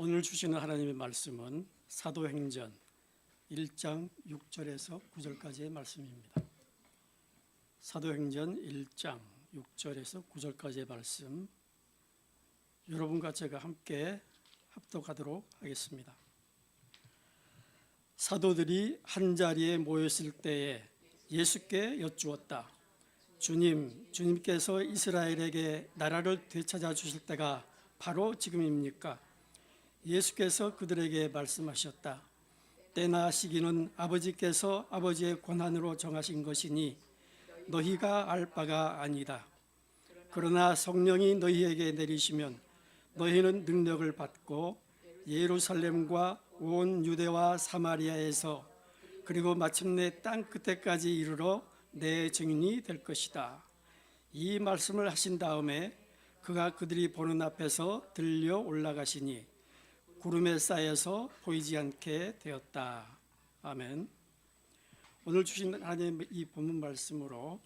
오늘 주시는 하나님의 말씀은 사도행전 1장 6절에서 9절까지의 말씀입니다. 사도행전 1장 6절에서 9절까지의 말씀, 여러분과 제가 함께 합독하도록 하겠습니다. 사도들이 한자리에 모였을 때에 예수께 여쭈었다. 주님께서 이스라엘에게 나라를 되찾아 주실 때가 바로 지금입니까? 예수께서 그들에게 말씀하셨다. 때나 시기는 아버지께서 아버지의 권한으로 정하신 것이니 너희가 알 바가 아니다. 그러나 성령이 너희에게 내리시면 너희는 능력을 받고 예루살렘과 온 유대와 사마리아에서 그리고 마침내 땅 끝에까지 이르러 내 증인이 될 것이다. 이 말씀을 하신 다음에 그가 그들이 보는 앞에서 들려 올라가시니 구름에 쌓여서 보이지 않게 되었다. 아멘. 오늘 주신 하나님의 이 본문 말씀으로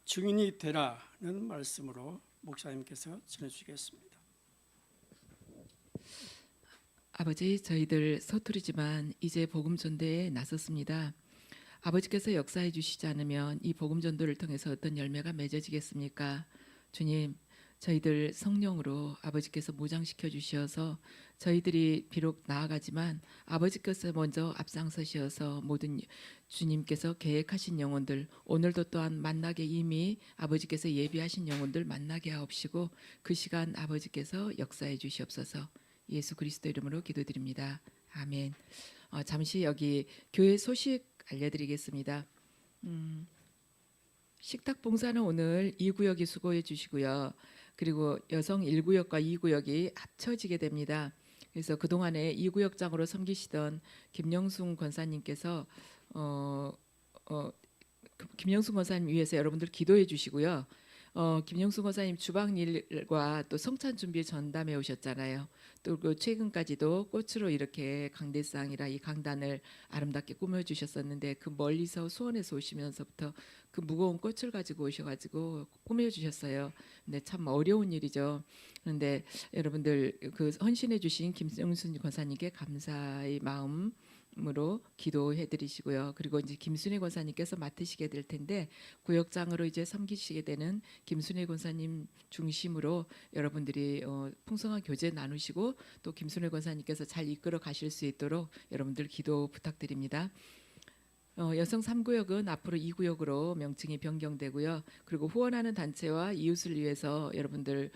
증인이 되라는 말씀으로 목사님께서 전해주시겠습니다. 아버지, 저희들 서투르지만 이제 복음 전도에 나섰습니다. 아버지께서 역사해 주시지 않으면 이 복음 전도를 통해서 어떤 열매가 맺어지겠습니까? 주님, 저희들 성령으로 아버지께서 무장시켜 주셔서 저희들이 비록 나아가지만 아버지께서 먼저 앞장서셔서 모든 주님께서 계획하신 영혼들, 오늘도 또한 만나게 이미 아버지께서 예비하신 영혼들 만나게 하옵시고 그 시간 아버지께서 역사해 주시옵소서. 예수 그리스도 이름으로 기도드립니다. 아멘. 잠시 여기 교회 소식 알려드리겠습니다. 식탁 봉사는 오늘 2구역이 수고해 주시고요. 그리고 여성 1구역과 2구역이 합쳐지게 됩니다. 그래서 그동안에 2구역장으로 섬기시던 김영순 권사님께서 김영순 권사님 위해서 여러분들 기도해 주시고요. 김영순 권사님 주방 일과 또 성찬 준비 전담해 오셨잖아요. 또 그 최근까지도 꽃으로 이렇게 강대상이라 이 강단을 아름답게 꾸며 주셨었는데 그 멀리서 수원에서 오시면서부터 그 무거운 꽃을 가지고 오셔가지고 꾸며 주셨어요. 근데 참 어려운 일이죠. 그런데 여러분들 그 헌신해 주신 김영순 권사님께 감사의 마음으로 기도해 드리시고요. 그리고 이제 김순애 권사님께서 맡으시게 될 텐데 구역장으로 이제 섬기시게 되는 김순애 권사님 중심으로 여러분들이 풍성한 교제 나누시고 또 김순애 권사님께서 잘 이끌어 가실 수 있도록 여러분들 기도 부탁드립니다. 여성 3구역은 앞으로 2구역으로 명칭이 변경되고요. 그리고 후원하는 단체와 이웃을 위해서 여러분들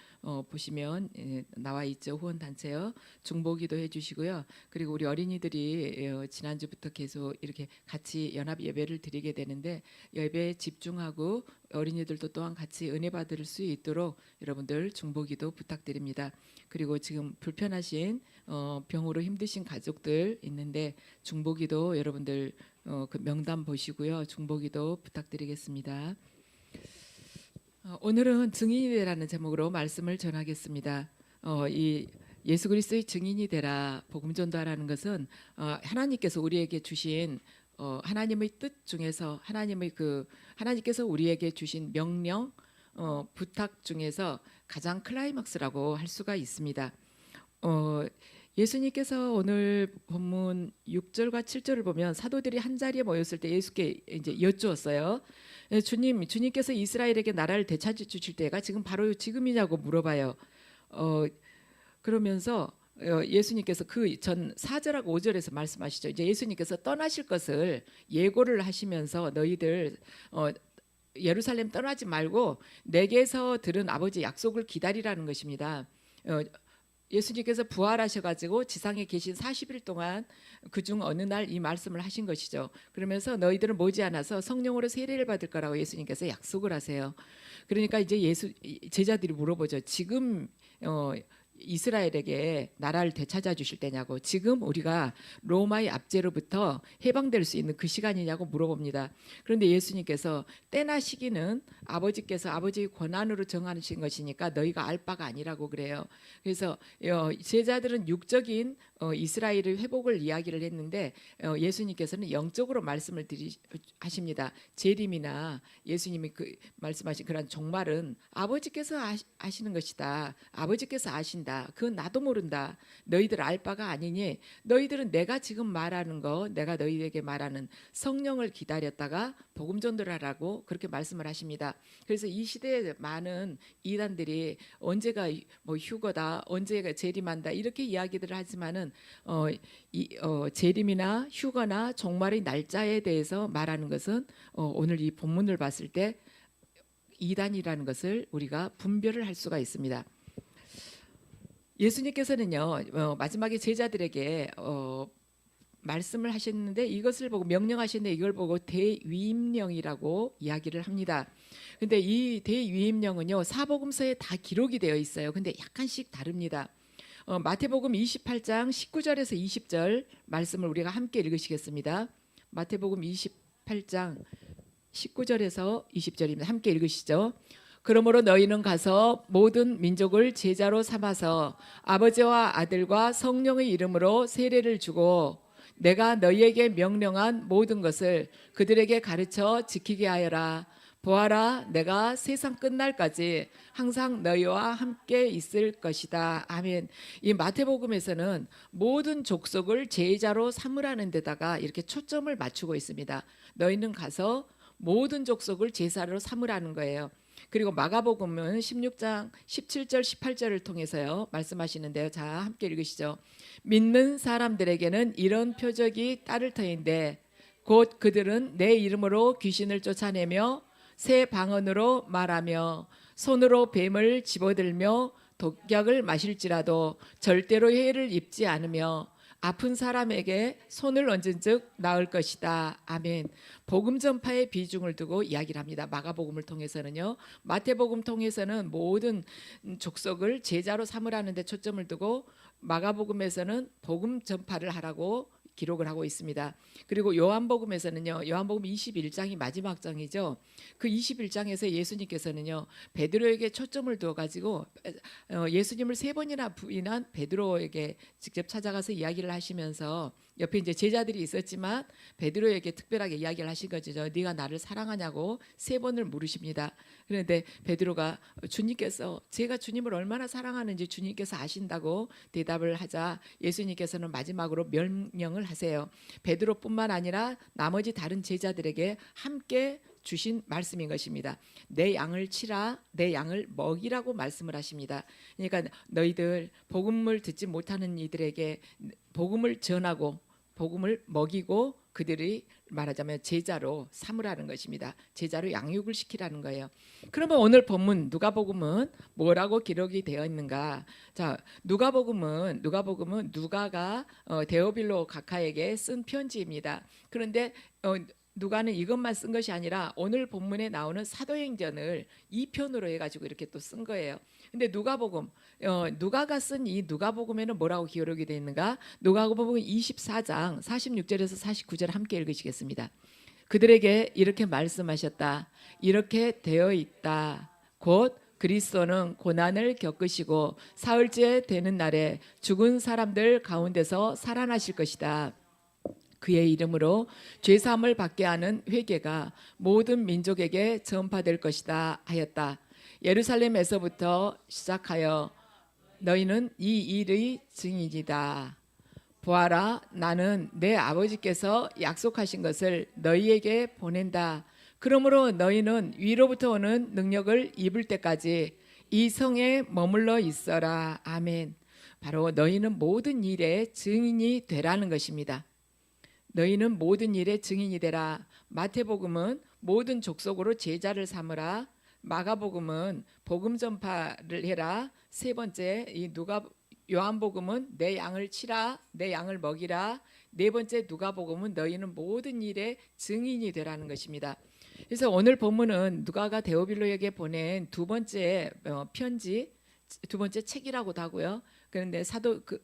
보시면 나와 있죠. 후원 단체요. 중보기도 해주시고요. 그리고 우리 어린이들이 지난주부터 계속 이렇게 같이 연합 예배를 드리게 되는데 예배에 집중하고 어린이들도 또한 같이 은혜 받을 수 있도록 여러분들 중보기도 부탁드립니다. 그리고 지금 불편하신 병으로 힘드신 가족들 있는데 중보기도 여러분들 그 명단 보시고요. 중보기도 부탁드리겠습니다. 오늘은 증인이 되라는 제목으로 말씀을 전하겠습니다. 이 예수 그리스도의 증인이 되라 복음 전도하라는 것은 하나님께서 우리에게 주신 하나님의 뜻 중에서 하나님께서 우리에게 주신 명령 부탁 중에서 가장 클라이막스라고 할 수가 있습니다. 예수님께서 오늘 본문 6절과 7절을 보면 사도들이 한 자리에 모였을 때 예수께 이제 여쭈었어요. 주님께서 이스라엘에게 나라를 되찾아 주실 때가 지금 바로 지금이냐고 물어봐요. 그러면서 예수님께서 그 전 4절하고 5절에서 말씀하시죠. 이제 예수님께서 떠나실 것을 예고를 하시면서 너희들 예루살렘 떠나지 말고 내게서 들은 아버지 약속을 기다리라는 것입니다. 예수님께서 부활하셔가지고 지상에 계신 40일 동안 그중 어느 날 이 말씀을 하신 것이죠. 그러면서 너희들은 머지않아서 성령으로 세례를 받을 거라고 예수님께서 약속을 하세요. 그러니까 이제 제자들이 물어보죠. 지금 이스라엘에게 나라를 되찾아 주실 때냐고, 지금 우리가 로마의 압제로부터 해방될 수 있는 그 시간이냐고 물어봅니다. 그런데 예수님께서 때나 시기는 아버지께서 아버지의 권한으로 정하신 것이니까 너희가 알 바가 아니라고 그래요. 그래서 제자들은 육적인 이스라엘의 회복을 이야기를 했는데 예수님께서는 영적으로 말씀을 하십니다. 재림이나 예수님이 말씀하신 그런 종말은 아버지께서 아시는 것이다. 아버지께서 아신다. 하신다. 그건 나도 모른다. 너희들 알 바가 아니니 너희들은 내가 지금 말하는 거, 내가 너희에게 말하는 성령을 기다렸다가 복음 전도를 하라고 그렇게 말씀을 하십니다. 그래서 이 시대에 많은 이단들이 언제가 뭐 휴거다, 언제가 재림한다 이렇게 이야기들을 하지만은 재림이나 휴거나 종말의 날짜에 대해서 말하는 것은 오늘 이 본문을 봤을 때 이단이라는 것을 우리가 분별을 할 수가 있습니다. 예수님께서는요 마지막에 제자들에게 말씀을 하셨는데 이것을 보고 명령하셨는데 이걸 보고 대위임령이라고 이야기를 합니다. 근데 이 대위임령은요 사복음서에 다 기록이 되어 있어요. 근데 약간씩 다릅니다. 마태복음 28장 19절에서 20절 말씀을 우리가 함께 읽으시겠습니다. 마태복음 28장 19절에서 20절입니다. 함께 읽으시죠. 그러므로 너희는 가서 모든 민족을 제자로 삼아서 아버지와 아들과 성령의 이름으로 세례를 주고 내가 너희에게 명령한 모든 것을 그들에게 가르쳐 지키게 하여라. 보아라, 내가 세상 끝날까지 항상 너희와 함께 있을 것이다. 아멘. 이 마태복음에서는 모든 족속을 제자로 삼으라는 데다가 이렇게 초점을 맞추고 있습니다. 너희는 가서 모든 족속을 제자로 삼으라는 거예요. 그리고 마가복음은 16장 17절 18절을 통해서요 말씀하시는데요. 자, 함께 읽으시죠. 믿는 사람들에게는 이런 표적이 따를 터인데 곧 그들은 내 이름으로 귀신을 쫓아내며 새 방언으로 말하며 손으로 뱀을 집어들며 독약을 마실지라도 절대로 해를 입지 않으며 아픈 사람에게 손을 얹은 즉 나을 것이다. 아멘. 복음 전파의 비중을 두고 이야기를 합니다. 마가복음을 통해서는요. 마태복음 통해서는 모든 족속을 제자로 삼으라는 데 초점을 두고 마가복음에서는 복음 전파를 하라고 기록을 하고 있습니다. 그리고 요한복음에서는요. 요한복음 21장이 마지막 장이죠. 그 21장에서 예수님께서는요. 베드로에게 초점을 두어 가지고 예수님을 3번이나 부인한 베드로에게 직접 찾아가서 이야기를 하시면서 옆에 이제 제자들이 있었지만 베드로에게 특별하게 이야기를 하신 거죠. 네가 나를 사랑하냐고 3번을 물으십니다. 그런데 베드로가 주님께서 제가 주님을 얼마나 사랑하는지 주님께서 아신다고 대답을 하자 예수님께서는 마지막으로 명령을 하세요. 베드로뿐만 아니라 나머지 다른 제자들에게 함께 주신 말씀인 것입니다. 내 양을 치라, 내 양을 먹이라고 말씀을 하십니다. 그러니까 너희들 복음을 듣지 못하는 이들에게 복음을 전하고 복음을 먹이고 그들이 말하자면 제자로 삼으라는 것입니다. 제자로 양육을 시키라는 거예요. 그러면 오늘 본문 누가복음은 뭐라고 기록이 되어 있는가? 자, 누가복음은 누가가 데오빌로 각하에게 쓴 편지입니다. 그런데 누가는 이것만 쓴 것이 아니라 오늘 본문에 나오는 사도행전을 2편으로 해가지고 이렇게 또 쓴 거예요. 근데 누가복음, 누가가 쓴 이 누가복음에는 뭐라고 기록이 되어 있는가? 누가복음 24장 46절에서 49절 함께 읽으시겠습니다. 그들에게 이렇게 말씀하셨다. 이렇게 되어 있다. 곧 그리스도는 고난을 겪으시고 사흘째 되는 날에 죽은 사람들 가운데서 살아나실 것이다. 그의 이름으로 죄사함을 받게 하는 회개가 모든 민족에게 전파될 것이다 하였다. 예루살렘에서부터 시작하여 너희는 이 일의 증인이다. 보아라, 나는 내 아버지께서 약속하신 것을 너희에게 보낸다. 그러므로 너희는 위로부터 오는 능력을 입을 때까지 이 성에 머물러 있어라. 아멘. 바로 너희는 모든 일의 증인이 되라는 것입니다. 너희는 모든 일의 증인이 되라. 마태복음은 모든 족속으로 제자를 삼으라. 마가복음은 복음 전파를 해라. 3번째 이 요한복음은 내 양을 치라, 내 양을 먹이라. 4번째 누가복음은 너희는 모든 일의 증인이 되라는 것입니다. 그래서 오늘 본문은 누가가 데오빌로에게 보낸 2번째 편지, 2번째 책이라고도 하고요. 그런데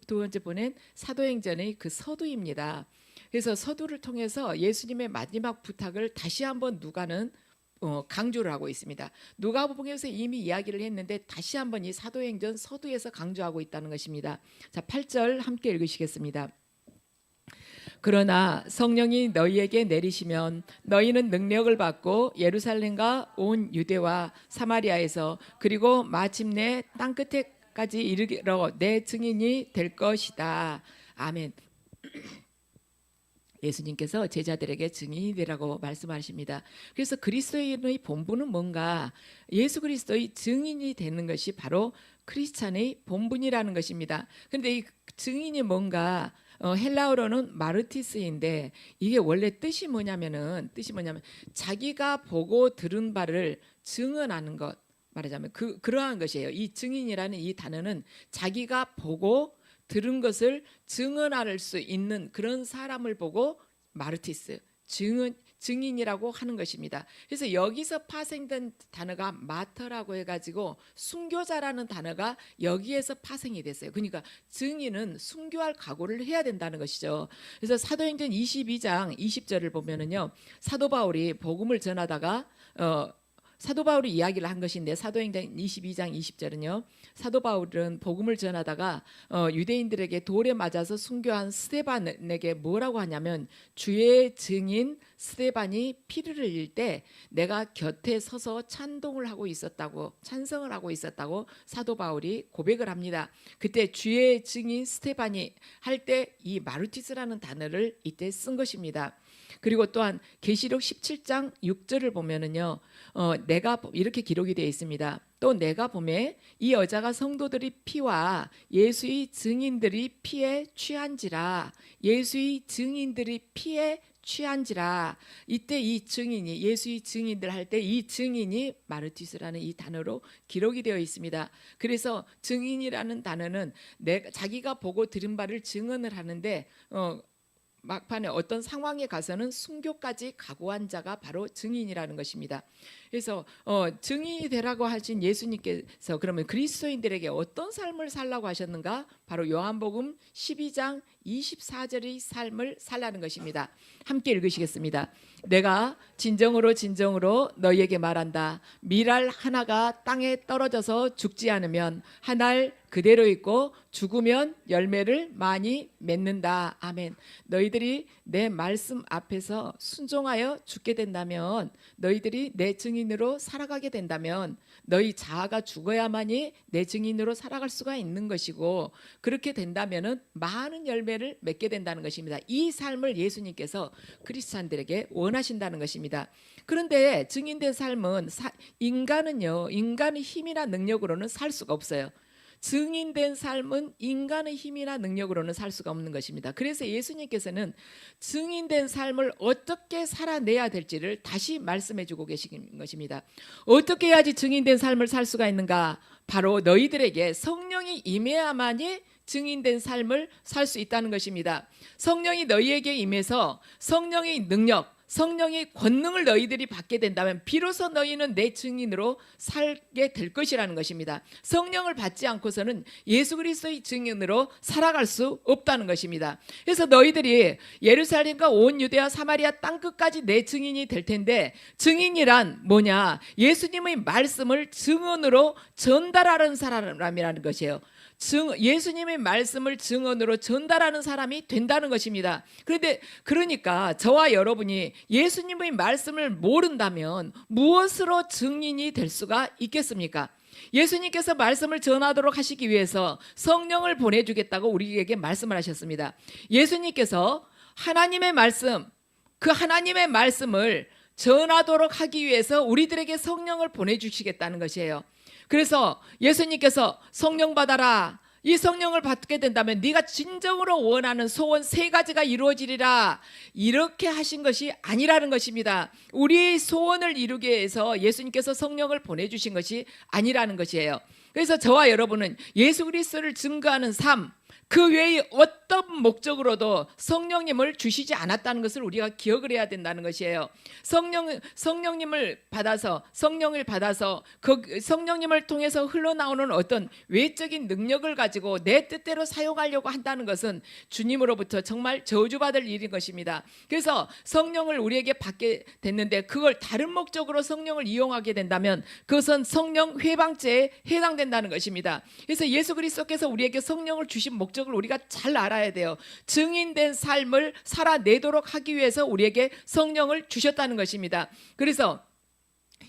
두 번째 보낸 사도행전의 그 서두입니다. 그래서 서두를 통해서 예수님의 마지막 부탁을 다시 한번 누가는 강조를 하고 있습니다. 누가복음에서 이미 이야기를 했는데 다시 한번 이 사도행전 서두에서 강조하고 있다는 것입니다. 자, 8절 함께 읽으시겠습니다. 그러나 성령이 너희에게 내리시면 너희는 능력을 받고 예루살렘과 온 유대와 사마리아에서 그리고 마침내 땅끝에 땅끝까지 이르러 내 증인이 될 것이다. 아멘. 예수님께서 제자들에게 증인이 되라고 말씀하십니다. 그래서 그리스도인의 본분은 뭔가? 예수 그리스도의 증인이 되는 것이 바로 크리스찬의 본분이라는 것입니다. 그런데 이 증인이 뭔가? 헬라어로는 마르티스인데 이게 원래 뜻이 뭐냐면 자기가 보고 들은 바를 증언하는 것, 말하자면 그러한 것이에요. 이 증인이라는 이 단어는 자기가 보고 들은 것을 증언할 수 있는 그런 사람을 보고 마르티스, 증인이라고 하는 것입니다. 그래서 여기서 파생된 단어가 마터라고 해가지고 순교자라는 단어가 여기에서 파생이 됐어요. 그러니까 증인은 순교할 각오를 해야 된다는 것이죠. 그래서 사도행전 22장 20절을 보면은요, 사도 바울이 복음을 전하다가 사도 바울이 이야기를 한 것인데, 사도행전 22장 20절은요, 사도 바울은 복음을 전하다가 유대인들에게 돌에 맞아서 순교한 스데반에게 뭐라고 하냐면, 주의 증인 스데반이 피를 흘릴 때 내가 곁에 서서 찬송을 하고 있었다고 사도 바울이 고백을 합니다. 그때 주의 증인 스데반이 할 때 이 마르티스라는 단어를 이때 쓴 것입니다. 그리고 또한 계시록 17장 6절을 보면은요, 내가 이렇게 기록이 되어 있습니다. 또 내가 보매 이 여자가 성도들이 피와 예수의 증인들이 피에 취한지라. 예수의 증인들이 피에 취한지라. 이때 이 증인이, 예수의 증인들 할 때 이 증인이 마르티스라는 이 단어로 기록이 되어 있습니다. 그래서 증인이라는 단어는 자기가 보고 들은 바를 증언을 하는데, 막판에 어떤 상황에 가서는 순교까지 각오한 자가 바로 증인이라는 것입니다. 그래서 증인이 되라고 하신 예수님께서 그러면 그리스도인들에게 어떤 삶을 살라고 하셨는가? 바로 요한복음 12장 24절의 삶을 살라는 것입니다. 함께 읽으시겠습니다. 내가 진정으로 너희에게 말한다. 밀알 하나가 땅에 떨어져서 죽지 않으면 한 알 그대로 있고 죽으면 열매를 많이 맺는다. 아멘. 너희들이 내 말씀 앞에서 순종하여 죽게 된다면, 너희들이 내 증인으로 살아가게 된다면, 너희 자아가 죽어야만이 내 증인으로 살아갈 수가 있는 것이고, 그렇게 된다면은 많은 열매를 맺게 된다는 것입니다. 이 삶을 예수님께서 크리스찬들에게 원하신다는 것입니다. 그런데 증인된 삶은 인간의 힘이나 능력으로는 살 수가 없어요. 증인된 삶은 인간의 힘이나 능력으로는 살 수가 없는 것입니다. 그래서 예수님께서는 증인된 삶을 어떻게 살아내야 될지를 다시 말씀해 주고 계신 것입니다. 어떻게 해야지 증인된 삶을 살 수가 있는가? 바로 너희들에게 성령이 임해야만이 증인된 삶을 살 수 있다는 것입니다. 성령이 너희에게 임해서 성령의 능력, 성령의 권능을 너희들이 받게 된다면 비로소 너희는 내 증인으로 살게 될 것이라는 것입니다. 성령을 받지 않고서는 예수 그리스도의 증인으로 살아갈 수 없다는 것입니다. 그래서 너희들이 예루살렘과 온 유대와 사마리아 땅끝까지 내 증인이 될 텐데, 증인이란 뭐냐? 예수님의 말씀을 증언으로 전달하는 사람이라는 것이에요. 예수님의 말씀을 증언으로 전달하는 사람이 된다는 것입니다. 그러니까 저와 여러분이 예수님의 말씀을 모른다면 무엇으로 증인이 될 수가 있겠습니까? 예수님께서 말씀을 전하도록 하시기 위해서 성령을 보내주겠다고 우리에게 말씀을 하셨습니다. 예수님께서 하나님의 말씀, 그 하나님의 말씀을 전하도록 하기 위해서 우리들에게 성령을 보내주시겠다는 것이에요. 그래서 예수님께서 성령 받아라. 이 성령을 받게 된다면 네가 진정으로 원하는 소원 3가지가 이루어지리라. 이렇게 하신 것이 아니라는 것입니다. 우리의 소원을 이루기 위해서 예수님께서 성령을 보내주신 것이 아니라는 것이에요. 그래서 저와 여러분은 예수 그리스도를 증거하는 삶, 그 외에 어떤 목적으로도 성령님을 주시지 않았다는 것을 우리가 기억을 해야 된다는 것이에요. 성령님을 받아서 그 성령님을 통해서 흘러나오는 어떤 외적인 능력을 가지고 내 뜻대로 사용하려고 한다는 것은 주님으로부터 정말 저주받을 일인 것입니다. 그래서 성령을 우리에게 받게 됐는데 그걸 다른 목적으로 성령을 이용하게 된다면 그것은 성령 회방죄에 해당된다는 것입니다. 그래서 예수 그리스도께서 우리에게 성령을 주신 목적을 우리가 잘 알아야 돼요. 증인된 삶을 살아내도록 하기 위해서 우리에게 성령을 주셨다는 것입니다. 그래서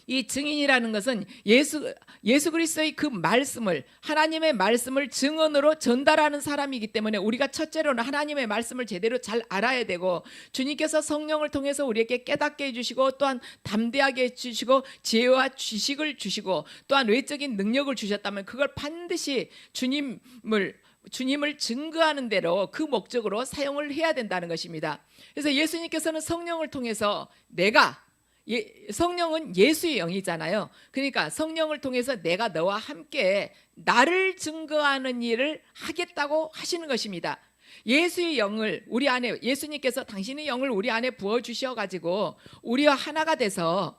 이 증인이라는 것은 예수 그리스도의 그 말씀을, 하나님의 말씀을 증언으로 전달하는 사람이기 때문에 우리가 첫째로는 하나님의 말씀을 제대로 잘 알아야 되고, 주님께서 성령을 통해서 우리에게 깨닫게 해주시고, 또한 담대하게 해주시고, 지혜와 지식을 주시고, 또한 외적인 능력을 주셨다면 그걸 반드시 주님을 증거하는 대로 그 목적으로 사용을 해야 된다는 것입니다. 그래서 예수님께서는 성령을 통해서 성령은 예수의 영이잖아요. 그러니까 성령을 통해서 내가 너와 함께 나를 증거하는 일을 하겠다고 하시는 것입니다. 예수의 영을 우리 안에, 예수님께서 당신의 영을 우리 안에 부어 주셔 가지고 우리와 하나가 돼서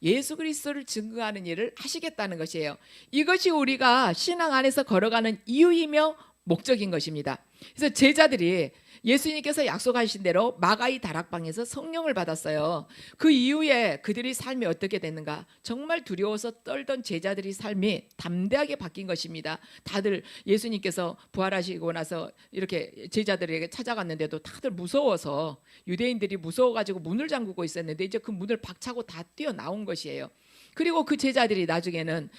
예수 그리스도를 증거하는 일을 하시겠다는 것이에요. 이것이 우리가 신앙 안에서 걸어가는 이유이며 목적인 것입니다. 그래서 제자들이 예수님께서 약속하신 대로 마가의 다락방에서 성령을 받았어요. 그 이후에 그들의 삶이 어떻게 됐는가? 정말 두려워서 떨던 제자들의 삶이 담대하게 바뀐 것입니다. 다들 예수님께서 부활하시고 나서 이렇게 제자들에게 찾아갔는데도 다들 무서워서, 유대인들이 무서워가지고 문을 잠그고 있었는데 이제 그 문을 박차고 다 뛰어나온 것이에요. 그리고 그 제자들이 나중에는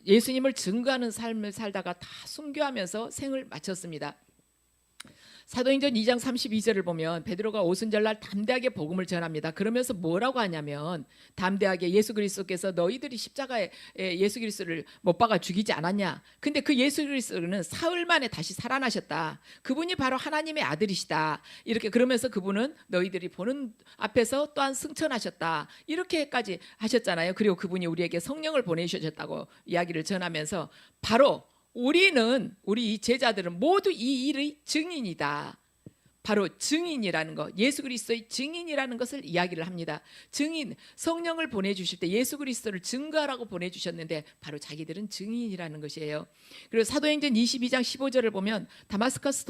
예수님을 증거하는 삶을 살다가 다 순교하면서 생을 마쳤습니다. 사도행전 2장 32절을 보면 베드로가 오순절날 담대하게 복음을 전합니다. 그러면서 뭐라고 하냐면, 담대하게 예수 그리스도께서 너희들이 십자가에 예수 그리스도를 못 박아 죽이지 않았냐? 근데 그 예수 그리스도는 사흘 만에 다시 살아나셨다. 그분이 바로 하나님의 아들이시다. 이렇게 그러면서 그분은 너희들이 보는 앞에서 또한 승천하셨다. 이렇게까지 하셨잖아요. 그리고 그분이 우리에게 성령을 보내주셨다고 이야기를 전하면서 바로 우리 이 제자들은 모두 이 일의 증인이다. 바로 증인이라는 것, 예수 그리스도의 증인이라는 것을 이야기를 합니다. 증인, 성령을 보내주실 때 예수 그리스도를 증거하라고 보내주셨는데 바로 자기들은 증인이라는 것이에요. 그리고 사도행전 22장 15절을 보면 다마스커스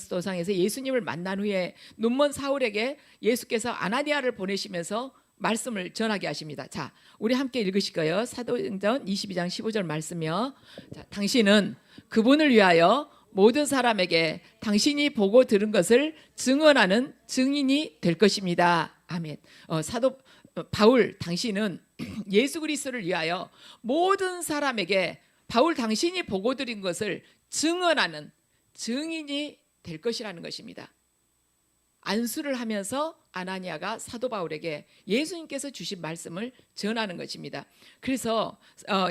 도상에서 예수님을 만난 후에 눈먼 사울에게 예수께서 아나니아를 보내시면서 말씀을 전하게 하십니다. 자, 우리 함께 읽으실 거예요. 사도행전 22장 15절 말씀이요. 자, 당신은 그분을 위하여 모든 사람에게 당신이 보고 들은 것을 증언하는 증인이 될 것입니다. 아멘. 사도 바울, 당신은 예수 그리스도를 위하여 모든 사람에게 바울 당신이 보고 들은 것을 증언하는 증인이 될 것이라는 것입니다. 안수를 하면서 아나니아가 사도 바울에게 예수님께서 주신 말씀을 전하는 것입니다. 그래서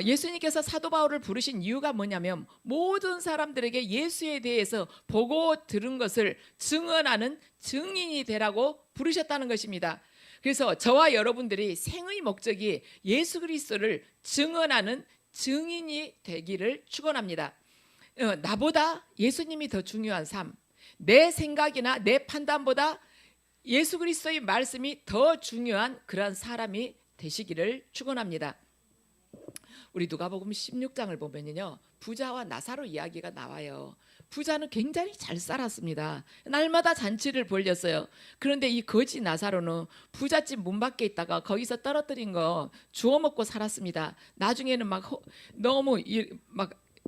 예수님께서 사도 바울을 부르신 이유가 뭐냐면 모든 사람들에게 예수에 대해서 보고 들은 것을 증언하는 증인이 되라고 부르셨다는 것입니다. 그래서 저와 여러분들이 생의 목적이 예수 그리스도를 증언하는 증인이 되기를 축원합니다. 나보다 예수님이 더 중요한 삶, 내 생각이나 내 판단보다 예수 그리스도의 말씀이 더 중요한 그런 사람이 되시기를 축원합니다. 우리 누가복음 16장을 보면요, 부자와 나사로 이야기가 나와요. 부자는 굉장히 잘 살았습니다. 날마다 잔치를 벌렸어요. 그런데 이 거지 나사로는 부잣집 문 밖에 있다가 거기서 떨어뜨린 거 주워 먹고 살았습니다. 나중에는 너무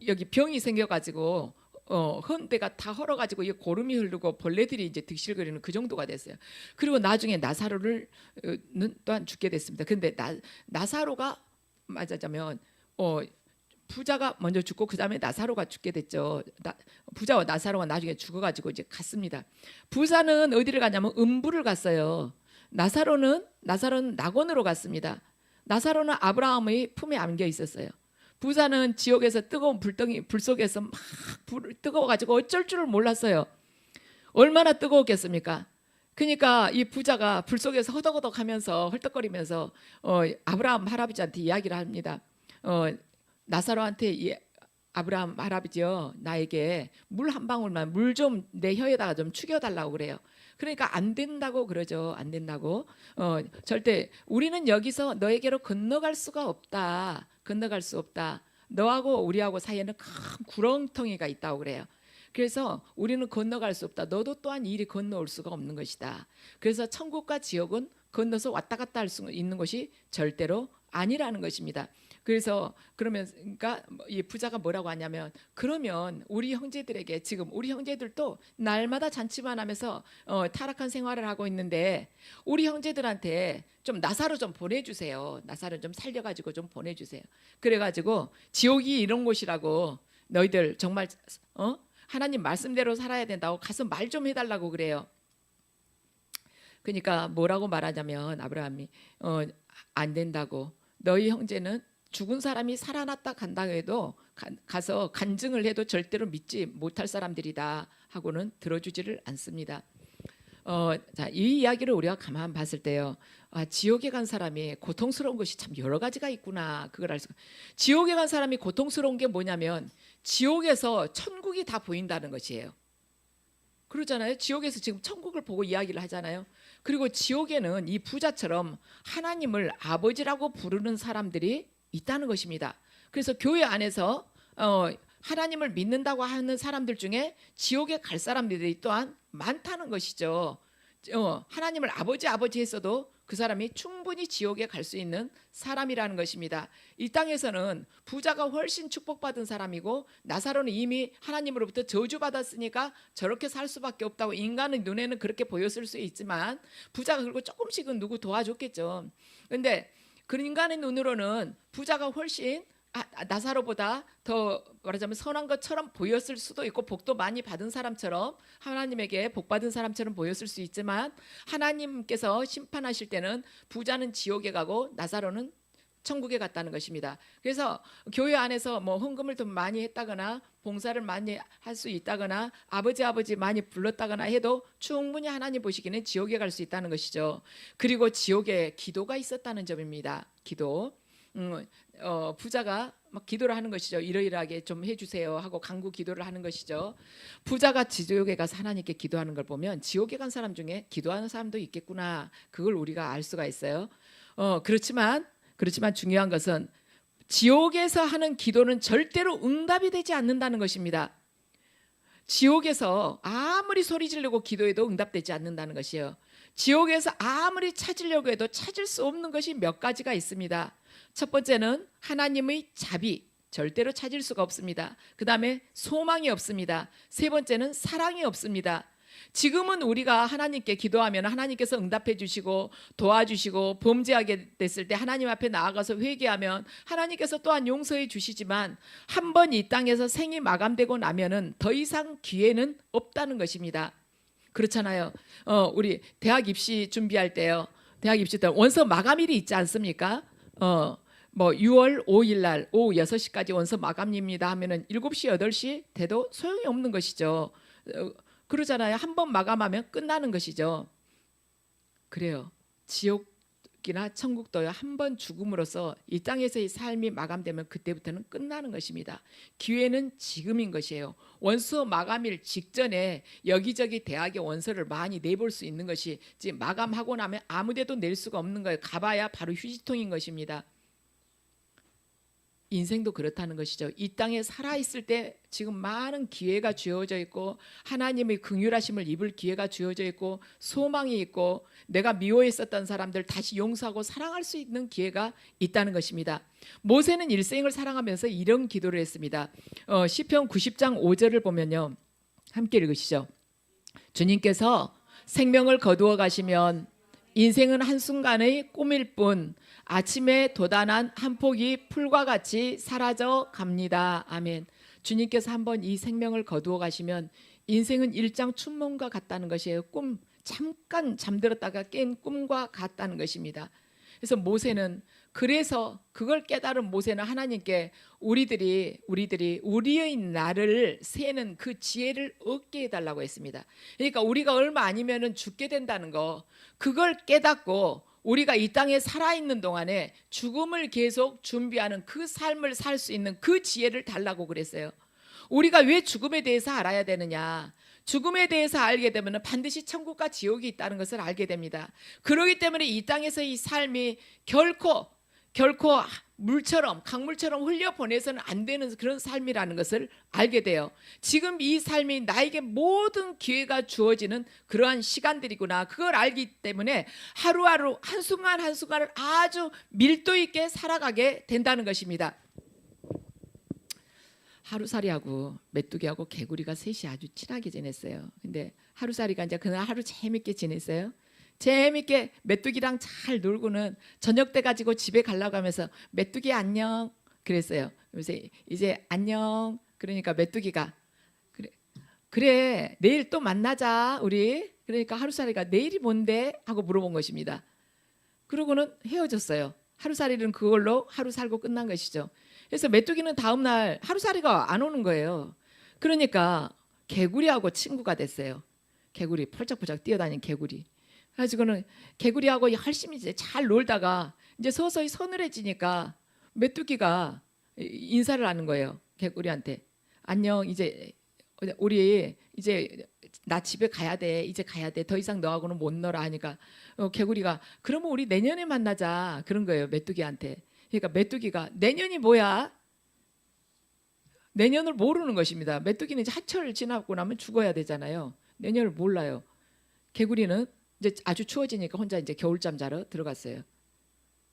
여기 병이 생겨가지고 헌데가 다 헐어가지고 이 고름이 흐르고 벌레들이 이제 득실거리는 그 정도가 됐어요. 그리고 나중에 나사로는 또한 죽게 됐습니다. 그런데 나사로가 맞아자면 부자가 먼저 죽고 그 다음에 나사로가 죽게 됐죠. 부자와 나사로가 나중에 죽어가지고 이제 갔습니다. 부자는 어디를 가냐면 음부를 갔어요. 나사로는 낙원으로 갔습니다. 나사로는 아브라함의 품에 안겨 있었어요. 부자는 지옥에서 뜨거운 불 속에서 막 뜨거워가지고 어쩔 줄을 몰랐어요. 얼마나 뜨거웠겠습니까? 그러니까 이 부자가 불 속에서 허덕허덕하면서 헐떡거리면서 아브라함 할아버지한테 이야기를 합니다. 나사로한테 아브라함 할아버지요, 나에게 물 한 방울만, 물 좀 내 혀에다가 좀 죽여달라고 그래요. 그러니까 안 된다고 그러죠. 안 된다고. 절대 우리는 여기서 너에게로 건너갈 수가 없다. 건너갈 수 없다. 너하고 우리하고 사이에는 큰 구렁텅이가 있다고 그래요. 그래서 우리는 건너갈 수 없다. 너도 또한 이리 건너올 수가 없는 것이다. 그래서 천국과 지옥은 건너서 왔다 갔다 할 수 있는 것이 절대로 아니라는 것입니다. 그래서 그러면 그러니까 이 부자가 뭐라고 하냐면 그러면 우리 형제들에게 지금 우리 형제들도 날마다 잔치만 하면서 타락한 생활을 하고 있는데 우리 형제들한테 좀 나사로 좀 보내주세요. 나사로 좀 살려가지고 좀 보내주세요. 그래가지고 지옥이 이런 곳이라고 너희들 정말 하나님 말씀대로 살아야 된다고 가서 말 좀 해달라고 그래요. 그러니까 뭐라고 말하냐면 아브라함이 안 된다고 너희 형제는 죽은 사람이 살아났다 간다고 해도 가서 간증을 해도 절대로 믿지 못할 사람들이다 하고는 들어주지를 않습니다. 자, 이 이야기를 우리가 가만 봤을 때요. 지옥에 간 사람이 고통스러운 것이 참 여러 가지가 있구나. 그걸 알 수가. 지옥에 간 사람이 고통스러운 게 뭐냐면 지옥에서 천국이 다 보인다는 것이에요. 그러잖아요. 지옥에서 지금 천국을 보고 이야기를 하잖아요. 그리고 지옥에는 이 부자처럼 하나님을 아버지라고 부르는 사람들이 있다는 것입니다. 그래서 교회 안에서 하나님을 믿는다고 하는 사람들 중에 지옥에 갈 사람들이 또한 많다는 것이죠. 하나님을 아버지 했어도 그 사람이 충분히 지옥에 갈 수 있는 사람이라는 것입니다. 이 땅에서는 부자가 훨씬 축복받은 사람이고 나사로는 이미 하나님으로부터 저주받았으니까 저렇게 살 수밖에 없다고 인간의 눈에는 그렇게 보였을 수 있지만 부자가 그리고 조금씩은 누구 도와줬겠죠. 그런데 그 인간의 눈으로는 부자가 훨씬 나사로보다 더 말하자면 선한 것처럼 보였을 수도 있고 복도 많이 받은 사람처럼 하나님에게 복 받은 사람처럼 보였을 수 있지만 하나님께서 심판하실 때는 부자는 지옥에 가고 나사로는 천국에 갔다는 것입니다. 그래서 교회 안에서 뭐 헌금을 좀 많이 했다거나 봉사를 많이 할 수 있다거나 아버지 많이 불렀다거나 해도 충분히 하나님 보시기에는 지옥에 갈 수 있다는 것이죠. 그리고 지옥에 기도가 있었다는 점입니다. 기도. 부자가 막 기도를 하는 것이죠. 이러이러하게 좀 해주세요 하고 간구 기도를 하는 것이죠. 부자가 지옥에 가서 하나님께 기도하는 걸 보면 지옥에 간 사람 중에 기도하는 사람도 있겠구나. 그걸 우리가 알 수가 있어요. 그렇지만 중요한 것은 지옥에서 하는 기도는 절대로 응답이 되지 않는다는 것입니다. 지옥에서 아무리 소리 지르고 기도해도 응답되지 않는다는 것이에요. 지옥에서 아무리 찾으려고 해도 찾을 수 없는 것이 몇 가지가 있습니다. 첫 번째는 하나님의 자비, 절대로 찾을 수가 없습니다. 그 다음에 소망이 없습니다. 세 번째는 사랑이 없습니다. 지금은 우리가 하나님께 기도하면 하나님께서 응답해 주시고 도와주시고 범죄하게 됐을 때 하나님 앞에 나아가서 회개하면 하나님께서 또한 용서해 주시지만 한 번 이 땅에서 생이 마감되고 나면은 더 이상 기회는 없다는 것입니다. 그렇잖아요. 우리 대학 입시 준비할 때요. 대학 입시 때 원서 마감일이 있지 않습니까? 뭐 6월 5일 날 오후 6시까지 원서 마감입니다 하면은 7시 8시 돼도 소용이 없는 것이죠. 그러잖아요. 한 번 마감하면 끝나는 것이죠. 그래요. 지옥이나 천국도요. 한 번 죽음으로써 이 땅에서의 삶이 마감되면 그때부터는 끝나는 것입니다. 기회는 지금인 것이에요. 원서 마감일 직전에 여기저기 대학의 원서를 많이 내볼 수 있는 것이 지금 마감하고 나면 아무데도 낼 수가 없는 거예요. 가봐야 바로 휴지통인 것입니다. 인생도 그렇다는 것이죠. 이 땅에 살아있을 때 지금 많은 기회가 주어져 있고 하나님의 긍휼하심을 입을 기회가 주어져 있고 소망이 있고 내가 미워했었던 사람들 다시 용서하고 사랑할 수 있는 기회가 있다는 것입니다. 모세는 일생을 사랑하면서 이런 기도를 했습니다. 시편 90장 5절을 보면요. 함께 읽으시죠. 주님께서 생명을 거두어 가시면 인생은 한순간의 꿈일 뿐 아침에 돋아난 한 폭이 풀과 같이 사라져 갑니다. 아멘. 주님께서 한번 이 생명을 거두어 가시면 인생은 일장춘몽과 같다는 것이에요. 꿈, 잠깐 잠들었다가 깬 꿈과 같다는 것입니다. 그래서 모세는 그래서 그걸 깨달은 모세는 하나님께 우리들이 우리의 날을 세는 그 지혜를 얻게 해달라고 했습니다. 그러니까 우리가 얼마 아니면은 죽게 된다는 거 그걸 깨닫고 우리가 이 땅에 살아있는 동안에 죽음을 계속 준비하는 그 삶을 살 수 있는 그 지혜를 달라고 그랬어요. 우리가 왜 죽음에 대해서 알아야 되느냐? 죽음에 대해서 알게 되면 반드시 천국과 지옥이 있다는 것을 알게 됩니다. 그렇기 때문에 이 땅에서 이 삶이 결코 물처럼 강물처럼 흘려 보내서는 안 되는 그런 삶이라는 것을 알게 돼요. 지금 이 삶이 나에게 모든 기회가 주어지는 그러한 시간들이구나. 그걸 알기 때문에 하루하루 한순간 한순간을 아주 밀도 있게 살아가게 된다는 것입니다. 하루살이하고 메뚜기하고 개구리가 셋이 아주 친하게 지냈어요. 근데 하루살이가 이제 그날 하루 재밌게 지냈어요. 재밌게 메뚜기랑 잘 놀고는 저녁 때 가지고 집에 가려고 하면서 메뚜기 안녕 그랬어요. 그래서 이제 안녕 그러니까 메뚜기가 그래 내일 또 만나자 우리. 그러니까 하루살이가 내일이 뭔데 하고 물어본 것입니다. 그러고는 헤어졌어요. 하루살이는 그걸로 하루 살고 끝난 것이죠. 그래서 메뚜기는 다음 날 하루살이가 안 오는 거예요. 그러니까 개구리하고 친구가 됐어요. 개구리 펄쩍펄쩍 뛰어다니는 개구리. 가지고는 개구리하고 열심히 이제 잘 놀다가 이제 서서히 서늘해지니까 메뚜기가 인사를 하는 거예요. 개구리한테 안녕 이제 우리 이제 나 집에 가야 돼. 이제 가야 돼. 더 이상 너하고는 못 놀아 하니까 개구리가 그러면 우리 내년에 만나자 그런 거예요. 메뚜기한테. 그러니까 메뚜기가 내년이 뭐야? 내년을 모르는 것입니다. 메뚜기는 이제 하철을 지나고 나면 죽어야 되잖아요. 내년을 몰라요. 개구리는 이제 아주 추워지니까 혼자 이제 겨울잠 자러 들어갔어요.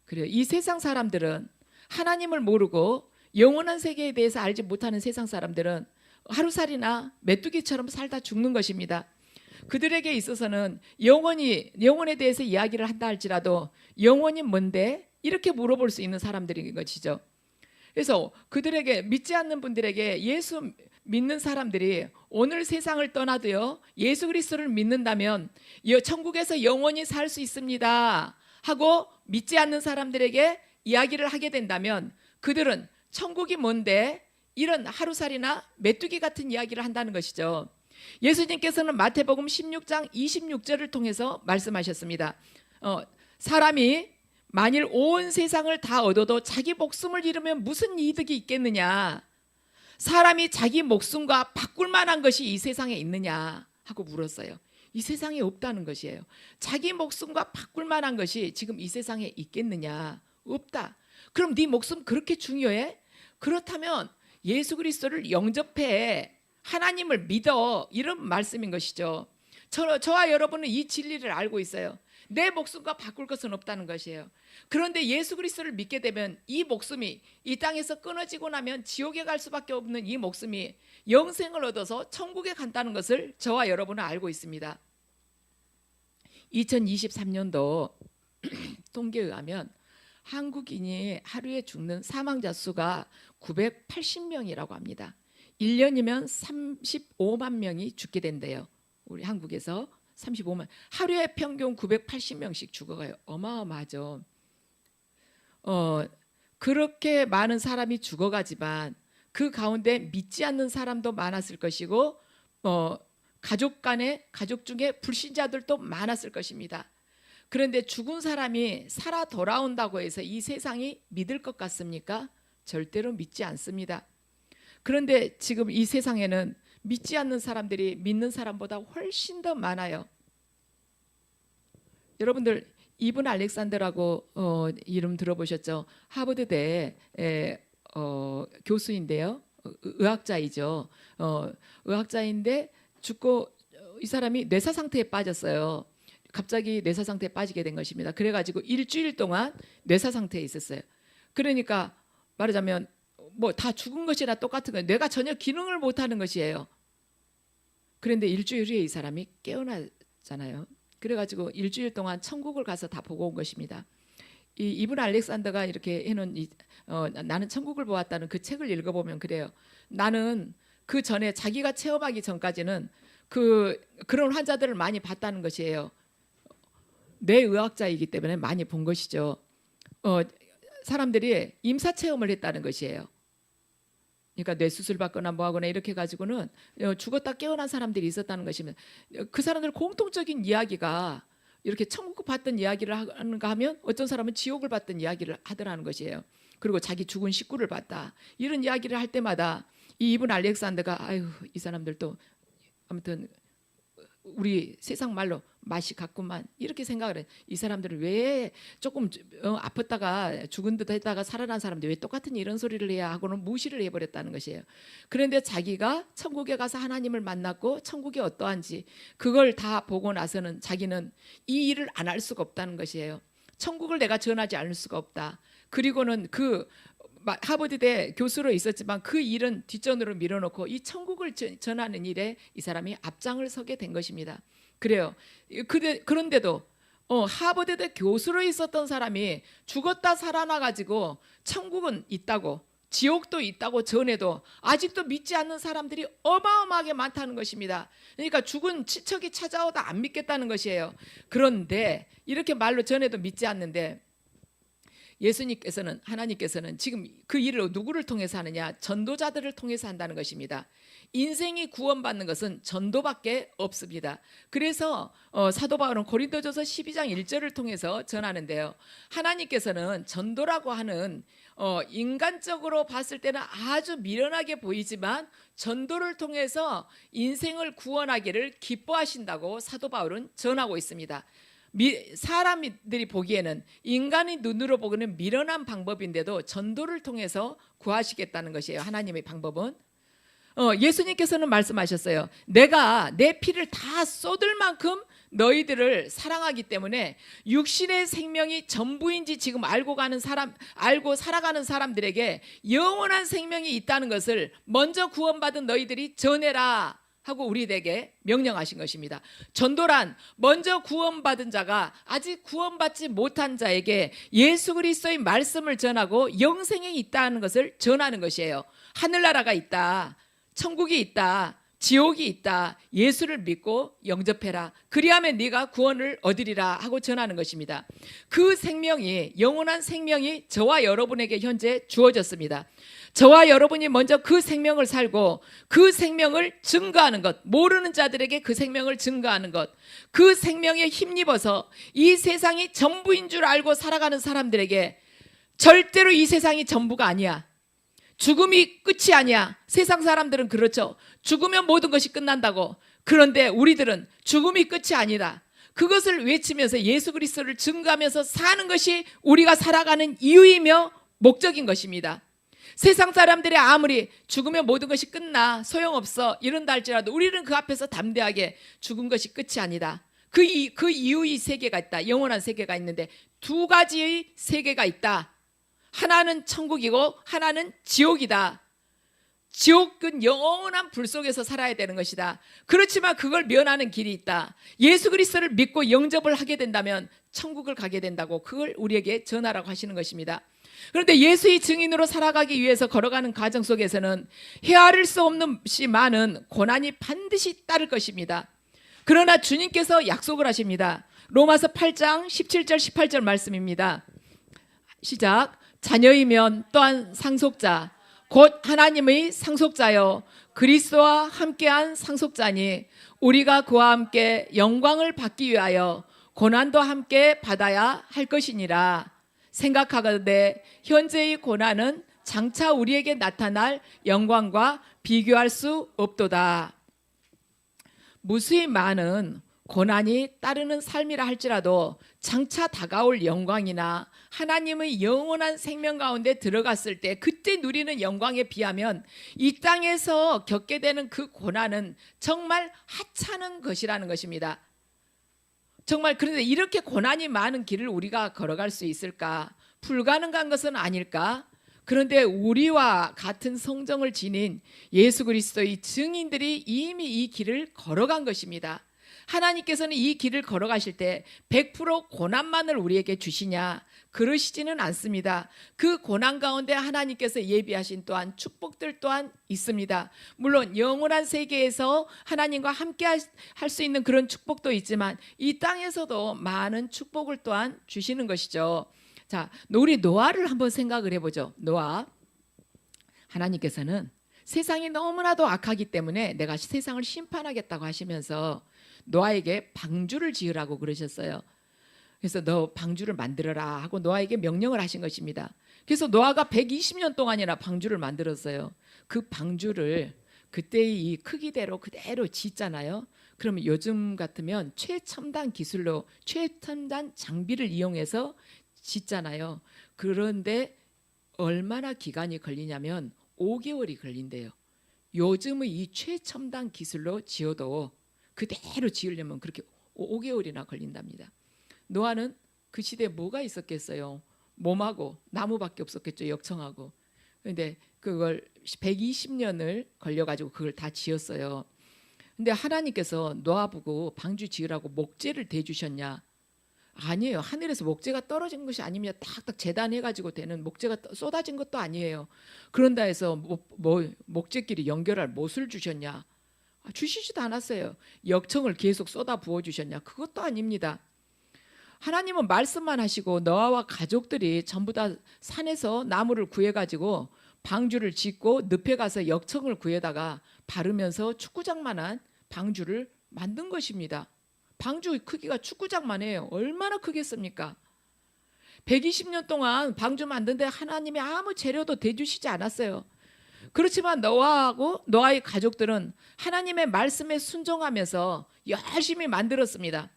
그래요. 이 세상 사람들은 하나님을 모르고 영원한 세계에 대해서 알지 못하는 세상 사람들은 하루살이나 메뚜기처럼 살다 죽는 것입니다. 그들에게 있어서는 영원에 대해서 이야기를 한다 할지라도 영원이 뭔데? 이렇게 물어볼 수 있는 사람들인 것이죠. 그래서 그들에게 믿지 않는 분들에게 예수 믿는 사람들이 오늘 세상을 떠나도요 예수 그리스도를 믿는다면 천국에서 영원히 살 수 있습니다 하고 믿지 않는 사람들에게 이야기를 하게 된다면 그들은 천국이 뭔데 이런 하루살이나 메뚜기 같은 이야기를 한다는 것이죠. 예수님께서는 마태복음 16장 26절을 통해서 말씀하셨습니다. 사람이 만일 온 세상을 다 얻어도 자기 목숨을 잃으면 무슨 이득이 있겠느냐? 사람이 자기 목숨과 바꿀 만한 것이 이 세상에 있느냐 하고 물었어요. 이 세상에 없다는 것이에요. 자기 목숨과 바꿀 만한 것이 지금 이 세상에 있겠느냐? 없다. 그럼 네 목숨 그렇게 중요해? 그렇다면 예수 그리스도를 영접해. 하나님을 믿어. 이런 말씀인 것이죠. 저와 여러분은 이 진리를 알고 있어요. 내 목숨과 바꿀 것은 없다는 것이에요. 그런데 예수 그리스도를 믿게 되면 이 목숨이 이 땅에서 끊어지고 나면 지옥에 갈 수밖에 없는 이 목숨이 영생을 얻어서 천국에 간다는 것을 저와 여러분은 알고 있습니다. 2023년도 통계에 의하면 한국인이 하루에 죽는 사망자 수가 980명이라고 합니다. 1년이면 35만 명이 죽게 된대요. 우리 한국에서 35만 하루에 평균 980명씩 죽어가요. 어마어마하죠. 그렇게 많은 사람이 죽어가지만 그 가운데 믿지 않는 사람도 많았을 것이고 가족 중에 불신자들도 많았을 것입니다. 그런데 죽은 사람이 살아 돌아온다고 해서 이 세상이 믿을 것 같습니까? 절대로 믿지 않습니다. 그런데 지금 이 세상에는 믿지 않는 사람들이 믿는 사람보다 훨씬 더 많아요. 여러분들 이븐 알렉산더라고 이름 들어보셨죠? 하버드대 교수인데요. 의학자이죠. 의학자인데 죽고 이 사람이 뇌사 상태에 빠졌어요. 갑자기 뇌사 상태에 빠지게 된 것입니다. 그래가지고 일주일 동안 뇌사 상태에 있었어요. 그러니까 말하자면 뭐 다 죽은 것이나 똑같은 거예요. 뇌가 전혀 기능을 못하는 것이에요. 그런데 일주일 후에 이 사람이 깨어나잖아요. 그래가지고 일주일 동안 천국을 가서 다 보고 온 것입니다. 이 이븐 알렉산더가 이렇게 해놓은 나는 천국을 보았다는 그 책을 읽어보면 그래요. 나는 그 전에 자기가 체험하기 전까지는 그런 환자들을 많이 봤다는 것이에요. 뇌의학자이기 때문에 많이 본 것이죠. 사람들이 임사 체험을 했다는 것이에요. 그러니까 뇌 수술 받거나 뭐하거나 이렇게 가지고는 죽었다 깨어난 사람들이 있었다는 것입니다. 그 사람들 공통적인 이야기가 이렇게 천국 봤던 이야기를 하는가 하면 어떤 사람은 지옥을 봤던 이야기를 하더라는 것이에요. 그리고 자기 죽은 식구를 봤다. 이런 이야기를 할 때마다 이 이븐 알렉산더가 아유 이 사람들도 아무튼 우리 세상 말로 맛이 같구만 이렇게 생각을 해. 이 사람들은 왜 조금 아팠다가 죽은 듯 했다가 살아난 사람들이 왜 똑같은 이런 소리를 해야 하고는 무시를 해버렸다는 것이에요. 그런데 자기가 천국에 가서 하나님을 만났고 천국이 어떠한지 그걸 다 보고 나서는 자기는 이 일을 안 할 수가 없다는 것이에요. 천국을 내가 전하지 않을 수가 없다. 그리고는 그 하버드대 교수로 있었지만 그 일은 뒷전으로 밀어놓고 이 천국을 전하는 일에 이 사람이 앞장을 서게 된 것입니다. 그래요. 그런데도 하버드대 교수로 있었던 사람이 죽었다 살아나가지고 천국은 있다고 지옥도 있다고 전해도 아직도 믿지 않는 사람들이 어마어마하게 많다는 것입니다. 그러니까 죽은 친척이 찾아오다 안 믿겠다는 것이에요. 그런데 이렇게 말로 전해도 믿지 않는데 예수님께서는 하나님께서는 지금 그 일을 누구를 통해서 하느냐? 전도자들을 통해서 한다는 것입니다. 인생이 구원받는 것은 전도밖에 없습니다. 그래서 사도 바울은 고린도전서 12장 1절을 통해서 전하는데요. 하나님께서는 전도라고 하는 인간적으로 봤을 때는 아주 미련하게 보이지만 전도를 통해서 인생을 구원하기를 기뻐하신다고 사도 바울은 전하고 있습니다. 사람들이 보기에는 인간의 눈으로 보기에는 미련한 방법인데도 전도를 통해서 구하시겠다는 것이에요. 하나님의 방법은 예수님께서는 말씀하셨어요. 내가 내 피를 다 쏟을 만큼 너희들을 사랑하기 때문에 육신의 생명이 전부인지 지금 알고 살아가는 사람들에게 영원한 생명이 있다는 것을 먼저 구원받은 너희들이 전해라 하고 우리에게 명령하신 것입니다. 전도란 먼저 구원받은 자가 아직 구원받지 못한 자에게 예수 그리스도의 말씀을 전하고 영생이 있다는 것을 전하는 것이에요. 하늘나라가 있다, 천국이 있다, 지옥이 있다, 예수를 믿고 영접해라. 그리하면 네가 구원을 얻으리라 하고 전하는 것입니다. 그 생명이, 영원한 생명이 저와 여러분에게 현재 주어졌습니다. 저와 여러분이 먼저 그 생명을 살고 그 생명을 증거하는 것, 모르는 자들에게 그 생명을 증거하는 것, 그 생명에 힘입어서 이 세상이 전부인 줄 알고 살아가는 사람들에게 절대로 이 세상이 전부가 아니야, 죽음이 끝이 아니야. 세상 사람들은 그렇죠. 죽으면 모든 것이 끝난다고. 그런데 우리들은 죽음이 끝이 아니다, 그것을 외치면서 예수 그리스도를 증거하면서 사는 것이 우리가 살아가는 이유이며 목적인 것입니다. 세상 사람들이 아무리 죽으면 모든 것이 끝나, 소용없어 이런다 할지라도 우리는 그 앞에서 담대하게 죽은 것이 끝이 아니다, 그 이유의 세계가 있다, 영원한 세계가 있는데 두 가지의 세계가 있다. 하나는 천국이고 하나는 지옥이다. 지옥은 영원한 불 속에서 살아야 되는 것이다. 그렇지만 그걸 면하는 길이 있다. 예수 그리스도를 믿고 영접을 하게 된다면 천국을 가게 된다고 그걸 우리에게 전하라고 하시는 것입니다. 그런데 예수의 증인으로 살아가기 위해서 걸어가는 과정 속에서는 헤아릴 수 없는 시 많은 고난이 반드시 따를 것입니다. 그러나 주님께서 약속을 하십니다. 로마서 8장 17절 18절 말씀입니다. 시작. 자녀이면 또한 상속자 곧 하나님의 상속자여 그리스도와 함께한 상속자니 우리가 그와 함께 영광을 받기 위하여 고난도 함께 받아야 할 것이니라. 생각하건대 현재의 고난은 장차 우리에게 나타날 영광과 비교할 수 없도다. 무수히 많은 고난이 따르는 삶이라 할지라도 장차 다가올 영광이나 하나님의 영원한 생명 가운데 들어갔을 때 그때 누리는 영광에 비하면 이 땅에서 겪게 되는 그 고난은 정말 하찮은 것이라는 것입니다. 정말 그런데 이렇게 고난이 많은 길을 우리가 걸어갈 수 있을까? 불가능한 것은 아닐까? 그런데 우리와 같은 성정을 지닌 예수 그리스도의 증인들이 이미 이 길을 걸어간 것입니다. 하나님께서는 이 길을 걸어가실 때 100% 고난만을 우리에게 주시냐? 그러시지는 않습니다. 그 고난 가운데 하나님께서 예비하신 또한 축복들 또한 있습니다. 물론 영원한 세계에서 하나님과 함께 할 수 있는 그런 축복도 있지만 이 땅에서도 많은 축복을 또한 주시는 것이죠. 자, 우리 노아를 한번 생각을 해보죠. 노아, 하나님께서는 세상이 너무나도 악하기 때문에 내가 세상을 심판하겠다고 하시면서 노아에게 방주를 지으라고 그러셨어요. 그래서 너 방주를 만들어라 하고 노아에게 명령을 하신 것입니다. 그래서 노아가 120년 동안이나 방주를 만들었어요. 그 방주를 그때의 이 크기대로 그대로 짓잖아요. 그러면 요즘 같으면 최첨단 기술로 최첨단 장비를 이용해서 짓잖아요. 그런데 얼마나 기간이 걸리냐면 5개월이 걸린대요. 요즘의 이 최첨단 기술로 지어도 그대로 지으려면 그렇게 5개월이나 걸린답니다. 노아는 그 시대에 뭐가 있었겠어요? 몸하고 나무밖에 없었겠죠. 역청하고. 그런데 그걸 120년을 걸려가지고 그걸 다 지었어요. 근데 하나님께서 노아 보고 방주 지으라고 목재를 대주셨냐? 아니에요. 하늘에서 목재가 떨어진 것이 아닙니다. 딱딱 재단해가지고 되는 목재가 쏟아진 것도 아니에요. 그런다 해서 목재끼리 연결할 못을 주셨냐? 주시지도 않았어요. 역청을 계속 쏟아 부어 주셨냐? 그것도 아닙니다. 하나님은 말씀만 하시고 노아와 가족들이 전부 다 산에서 나무를 구해가지고 방주를 짓고 늪에 가서 역청을 구해다가 바르면서 축구장만한 방주를 만든 것입니다. 방주 크기가 축구장만 해요. 얼마나 크겠습니까? 120년 동안 방주 만드는데 하나님이 아무 재료도 대주시지 않았어요. 그렇지만 노아하고 노아의 가족들은 하나님의 말씀에 순종하면서 열심히 만들었습니다.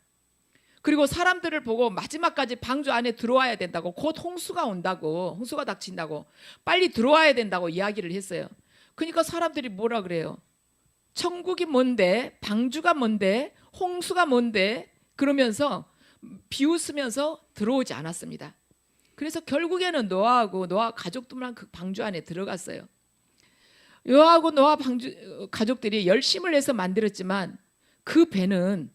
그리고 사람들을 보고 마지막까지 방주 안에 들어와야 된다고, 곧 홍수가 온다고, 홍수가 닥친다고, 빨리 들어와야 된다고 이야기를 했어요. 그러니까 사람들이 뭐라 그래요? 천국이 뭔데, 방주가 뭔데, 홍수가 뭔데, 그러면서 비웃으면서 들어오지 않았습니다. 그래서 결국에는 노아하고 노아 가족들만 그 방주 안에 들어갔어요. 노아하고 노아 방주 가족들이 열심을 해서 만들었지만 그 배는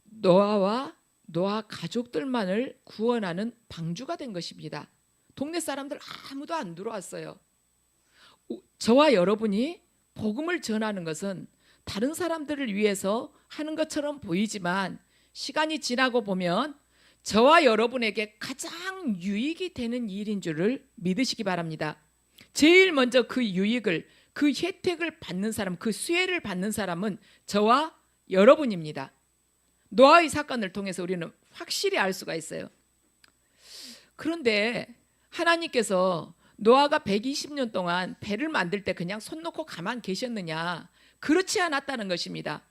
노아와 노아 가족들만을 구원하는 방주가 된 것입니다. 동네 사람들 아무도 안 들어왔어요. 저와 여러분이 복음을 전하는 것은 다른 사람들을 위해서 하는 것처럼 보이지만 시간이 지나고 보면 저와 여러분에게 가장 유익이 되는 일인 줄을 믿으시기 바랍니다. 제일 먼저 그 유익을, 그 혜택을 받는 사람, 그 수혜를 받는 사람은 저와 여러분입니다. 노아의 사건을 통해서 우리는 확실히 알 수가 있어요. 그런데 하나님께서 노아가 120년 동안 배를 만들 때 그냥 손 놓고 가만 계셨느냐? 그렇지 않았다는 것입니다.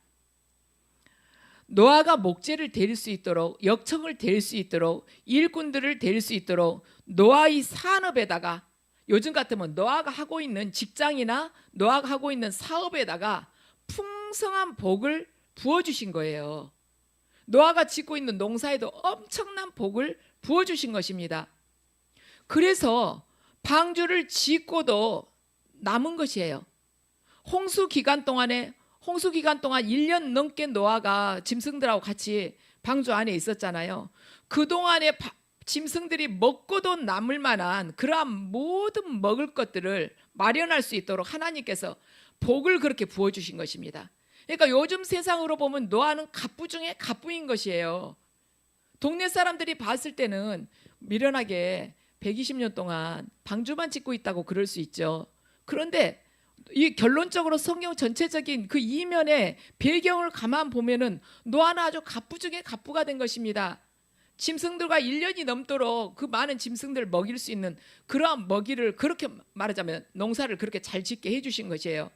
노아가 목재를 데릴 수 있도록, 역청을 데릴 수 있도록, 일꾼들을 데릴 수 있도록 노아의 산업에다가, 요즘 같으면 노아가 하고 있는 직장이나 노아가 하고 있는 사업에다가 풍성한 복을 부어주신 거예요. 노아가 짓고 있는 농사에도 엄청난 복을 부어주신 것입니다. 그래서 방주를 짓고도 남은 것이에요. 홍수 기간 동안 1년 넘게 노아가 짐승들하고 같이 방주 안에 있었잖아요. 그동안에 짐승들이 먹고도 남을 만한 그러한 모든 먹을 것들을 마련할 수 있도록 하나님께서 복을 그렇게 부어주신 것입니다. 그러니까 요즘 세상으로 보면 노아는 갑부 중에 갑부인 것이에요. 동네 사람들이 봤을 때는 미련하게 120년 동안 방주만 짓고 있다고 그럴 수 있죠. 그런데 이 결론적으로 성경 전체적인 그 이면의 배경을 가만 보면은 노아는 아주 갑부 중에 갑부가 된 것입니다. 짐승들과 1년이 넘도록 그 많은 짐승들을 먹일 수 있는 그러한 먹이를, 그렇게 말하자면 농사를 그렇게 잘 짓게 해주신 것이에요.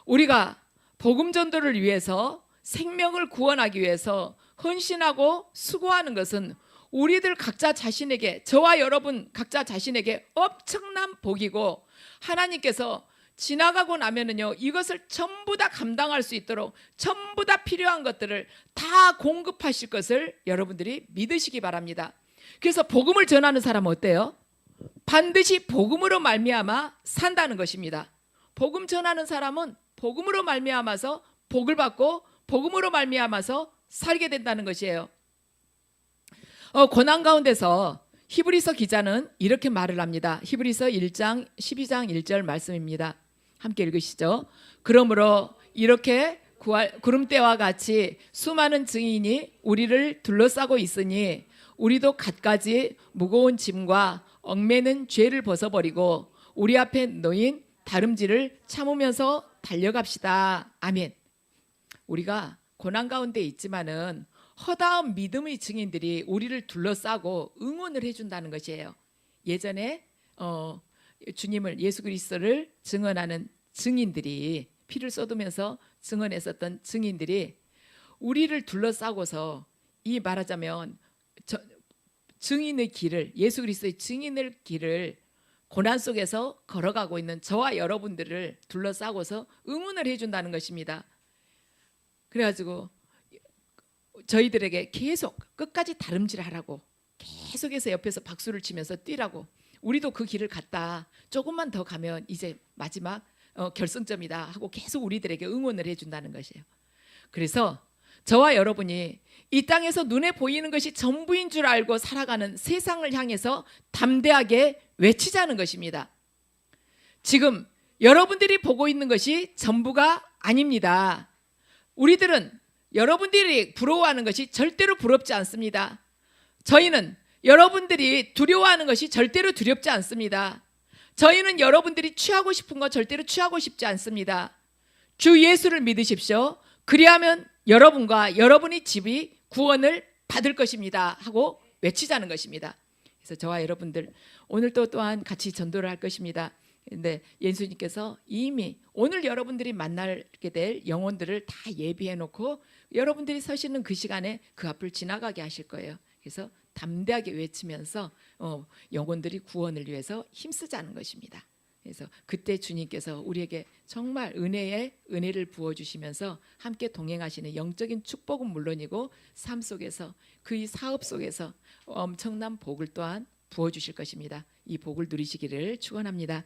우리가 복음 전도를 위해서, 생명을 구원하기 위해서 헌신하고 수고하는 것은 우리들 각자 자신에게, 저와 여러분 각자 자신에게 엄청난 복이고, 하나님께서 지나가고 나면은요, 이것을 전부 다 감당할 수 있도록 전부 다 필요한 것들을 다 공급하실 것을 여러분들이 믿으시기 바랍니다. 그래서 복음을 전하는 사람은 어때요? 반드시 복음으로 말미암아 산다는 것입니다. 복음 전하는 사람은 복음으로 말미암아서 복을 받고 복음으로 말미암아서 살게 된다는 것이에요. 고난 가운데서 히브리서 기자는 이렇게 말을 합니다. 히브리서 1장 12장 1절 말씀입니다. 함께 읽으시죠. 그러므로 이렇게 구름대와 같이 수많은 증인이 우리를 둘러싸고 있으니 우리도 갖가지 무거운 짐과 얽매는 죄를 벗어버리고 우리 앞에 놓인 다름질을 참으면서 달려갑시다. 아멘. 우리가 고난 가운데 있지만은 허다한 믿음의 증인들이 우리를 둘러싸고 응원을 해준다는 것이에요. 예전에 주님을, 예수 그리스도를 증언하는 증인들이 피를 쏟으면서 증언했었던 증인들이 우리를 둘러싸고서 이 말하자면 증인의 길을, 예수 그리스도의 증인의 길을 고난 속에서 걸어가고 있는 저와 여러분들을 둘러싸고서 응원을 해준다는 것입니다. 그래가지고 저희들에게 계속 끝까지 다름질하라고, 계속해서 옆에서 박수를 치면서 뛰라고, 우리도 그 길을 갔다, 조금만 더 가면 이제 마지막 결승점이다 하고 계속 우리들에게 응원을 해준다는 것이에요. 그래서 저와 여러분이 이 땅에서 눈에 보이는 것이 전부인 줄 알고 살아가는 세상을 향해서 담대하게 외치자는 것입니다. 지금 여러분들이 보고 있는 것이 전부가 아닙니다. 우리들은 여러분들이 부러워하는 것이 절대로 부럽지 않습니다. 저희는 여러분들이 두려워하는 것이 절대로 두렵지 않습니다. 저희는 여러분들이 취하고 싶은 거 절대로 취하고 싶지 않습니다. 주 예수를 믿으십시오. 그리하면 여러분과 여러분의 집이 구원을 받을 것입니다 하고 외치자는 것입니다. 그래서 저와 여러분들 오늘도 또한 같이 전도를 할 것입니다. 근데 예수님께서 이미 오늘 여러분들이 만나게 될 영혼들을 다 예비해 놓고 여러분들이 서시는 그 시간에 그 앞을 지나가게 하실 거예요. 그래서 담대하게 외치면서 영혼들이 구원을 위해서 힘쓰자는 것입니다. 그래서 그때 주님께서 우리에게 정말 은혜를 부어주시면서 함께 동행하시는 영적인 축복은 물론이고 삶 속에서 그 사업 속에서 엄청난 복을 또한 부어주실 것입니다. 이 복을 누리시기를 축원합니다.